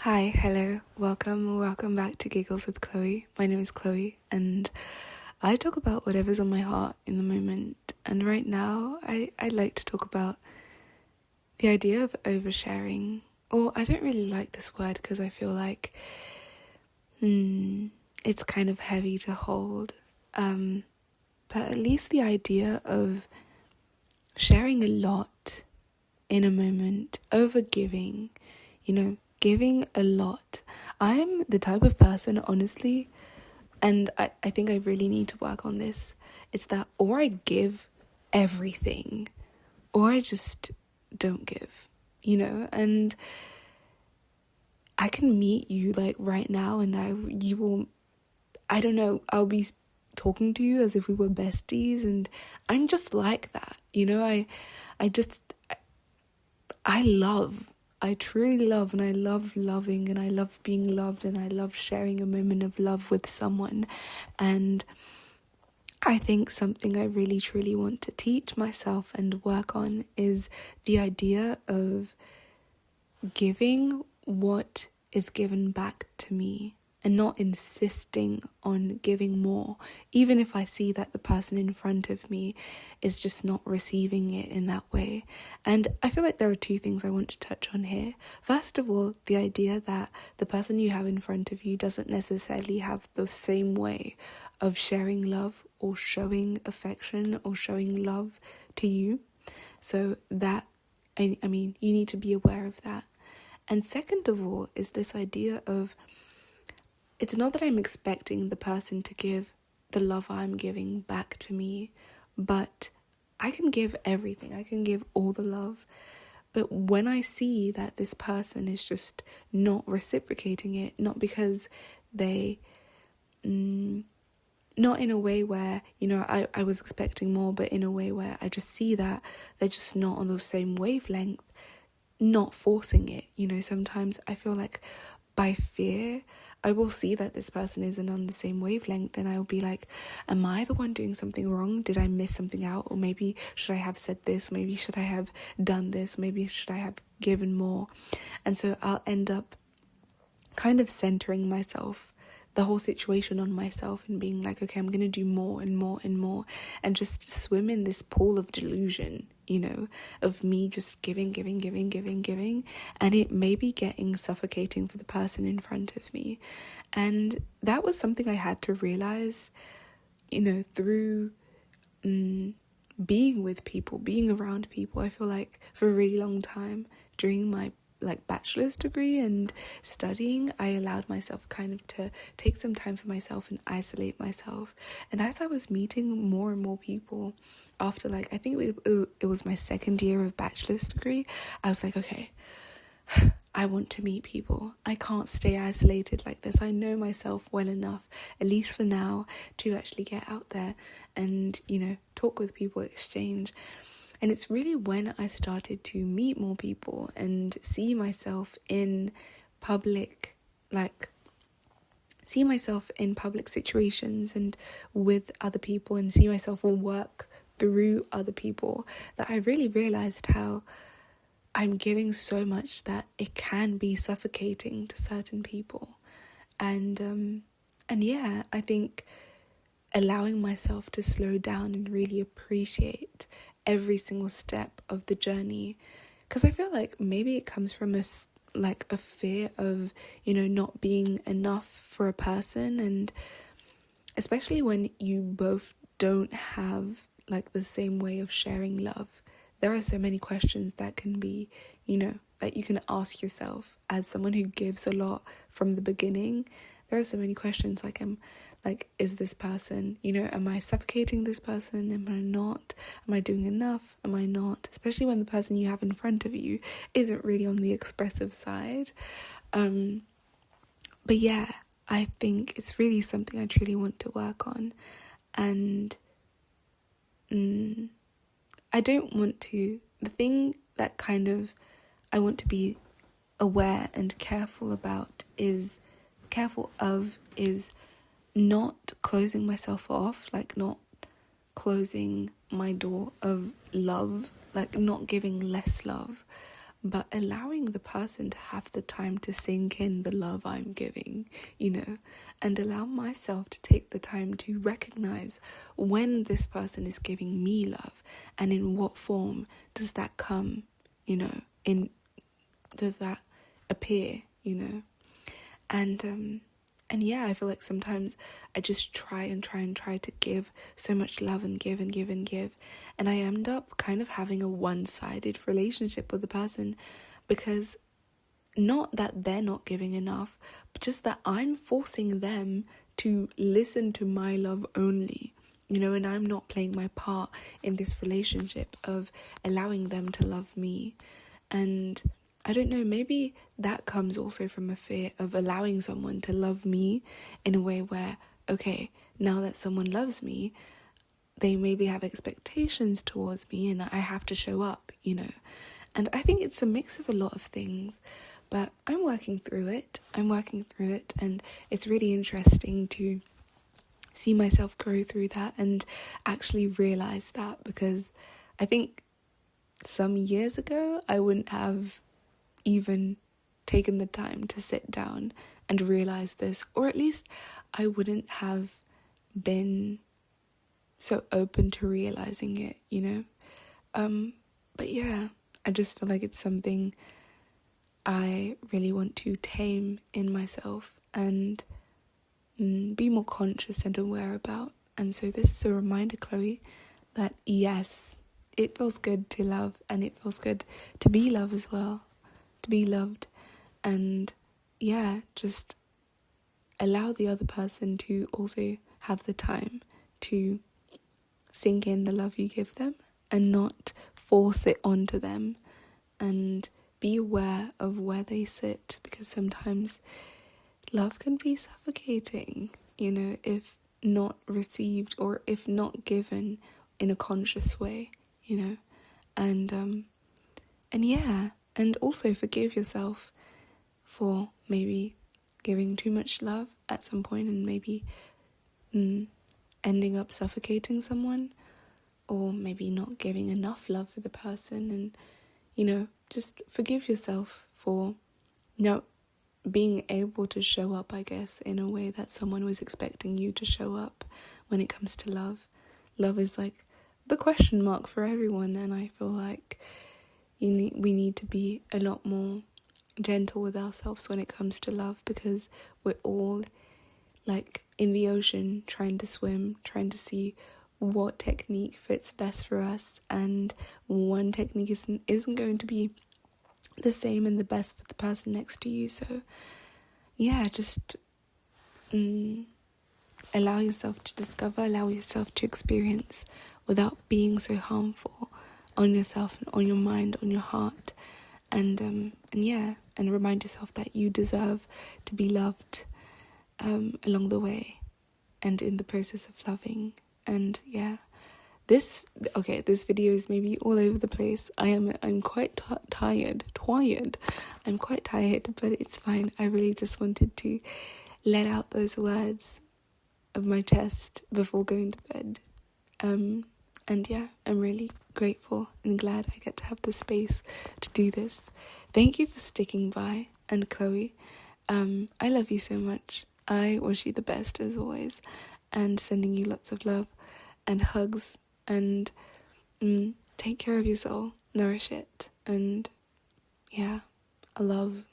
Hi, hello, welcome back to Giggles with Chloe. My name is Chloe, and I talk about whatever's on my heart in the moment. And right now, I'd like to talk about the idea of oversharing. Or I don't really like this word because I feel like it's kind of heavy to hold. But at least the idea of sharing a lot in a moment, over giving, giving a lot. I'm the type of person, honestly, and I think I really need to work on this. It's that or I give everything or I just don't give, and I can meet you like right now and I don't know, I'll be talking to you as if we were besties, and I'm just like that, I just I love. I truly love, and I love loving, and I love being loved, and I love sharing a moment of love with someone. And I think something I really truly want to teach myself and work on is the idea of giving what is given back to me and not insisting on giving more, even if I see that the person in front of me is just not receiving it in that way. And I feel like there are two things I want to touch on here. First of all, the idea that the person you have in front of you doesn't necessarily have the same way of sharing love or showing affection or showing love to you. So that, I mean, you need to be aware of that. And second of all is this idea of, it's not that I'm expecting the person to give the love I'm giving back to me, but I can give everything. I can give all the love. But when I see that this person is just not reciprocating it, not because they, not in a way where, I was expecting more, but in a way where I just see that they're just not on the same wavelength, not forcing it. Sometimes I feel like by fear, I will see that this person isn't on the same wavelength, and I'll be like, am I the one doing something wrong? Did I miss something out? Or maybe should I have said this? Maybe should I have done this? Maybe should I have given more? And so I'll end up kind of centering myself, the whole situation on myself, and being like, okay, I'm going to do more and more and more, and just swim in this pool of delusion, of me just giving, and it may be getting suffocating for the person in front of me. And that was something I had to realize, through being with people, being around people. I feel like for a really long time during my bachelor's degree and studying, I allowed myself kind of to take some time for myself and isolate myself. And as I was meeting more and more people after I think it was my second year of bachelor's degree, I was like, okay, I want to meet people. I can't stay isolated like this. I know myself well enough, at least for now, to actually get out there and, talk with people, exchange. And it's really when I started to meet more people and see myself in public, see myself in public situations and with other people, and see myself work through other people, that I really realized how I'm giving so much that it can be suffocating to certain people. And yeah, I think allowing myself to slow down and really appreciate every single step of the journey, because I feel like maybe it comes from a fear of, not being enough for a person, and especially when you both don't have the same way of sharing love. There are so many questions that can be, that you can ask yourself as someone who gives a lot from the beginning. There are so many questions is this person, am I suffocating this person? Am I not? Am I doing enough? Am I not? Especially when the person you have in front of you isn't really on the expressive side. But yeah, I think it's really something I truly want to work on. And I don't want to, the thing that kind of I want to be aware and careful of is not closing myself off, not closing my door of love, not giving less love. but allowing the person to have the time to sink in the love I'm giving, and allow myself to take the time to recognize when this person is giving me love and in what form does that come, does that appear, and yeah, I feel like sometimes I just try to give so much love and give and give and give. And I end up kind of having a one-sided relationship with the person, because not that they're not giving enough, but just that I'm forcing them to listen to my love only, and I'm not playing my part in this relationship of allowing them to love me. And I don't know, maybe that comes also from a fear of allowing someone to love me in a way where, okay, now that someone loves me, they maybe have expectations towards me and that I have to show up, And I think it's a mix of a lot of things, but I'm working through it, and it's really interesting to see myself grow through that and actually realize that, because I think some years ago I wouldn't have even taken the time to sit down and realize this, or at least I wouldn't have been so open to realizing it, but yeah, I just feel like it's something I really want to tame in myself and be more conscious and aware about. And so this is a reminder, Chloe, that yes, it feels good to love, and it feels good to be loved as well, to be loved. And yeah, just allow the other person to also have the time to sink in the love you give them and not force it onto them, and be aware of where they sit, because sometimes love can be suffocating, if not received or if not given in a conscious way, and yeah, and also forgive yourself for maybe giving too much love at some point and maybe ending up suffocating someone, or maybe not giving enough love for the person. And just forgive yourself for not being able to show up, I guess, in a way that someone was expecting you to show up when it comes to love. Love is like the question mark for everyone, and I feel like we need to be a lot more gentle with ourselves when it comes to love, because we're all like in the ocean trying to swim, trying to see what technique fits best for us, and one technique isn't going to be the same and the best for the person next to you. So yeah, just allow yourself to discover, allow yourself to experience without being so harmful on yourself and on your mind, on your heart. And yeah, and remind yourself that you deserve to be loved along the way and in the process of loving. And yeah, this video is maybe all over the place. I'm quite tired. I'm quite tired, but it's fine. I really just wanted to let out those words of my chest before going to bed. And yeah, I'm really grateful and glad I get to have the space to do this. Thank you for sticking by. And Chloe, I love you so much. I wish you the best as always, and sending you lots of love and hugs, and take care of your soul, nourish it, and yeah, I love